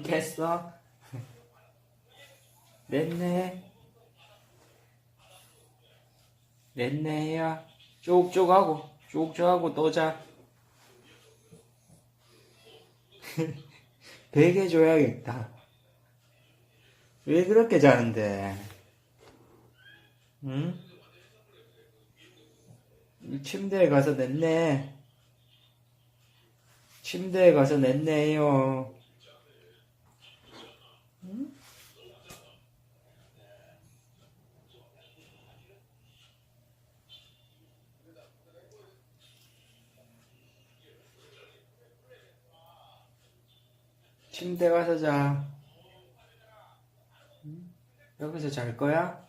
깼어? 냈네. 냈네야. 쭉쭉 하고, 쭉쭉 하고 또 자. 베개 줘야겠다. 왜 그렇게 자는데? 응? 침대에 가서 냈네. 침대에 가서 냈네요. 응? 침대 가서 자. 응? 여기서 잘 거야?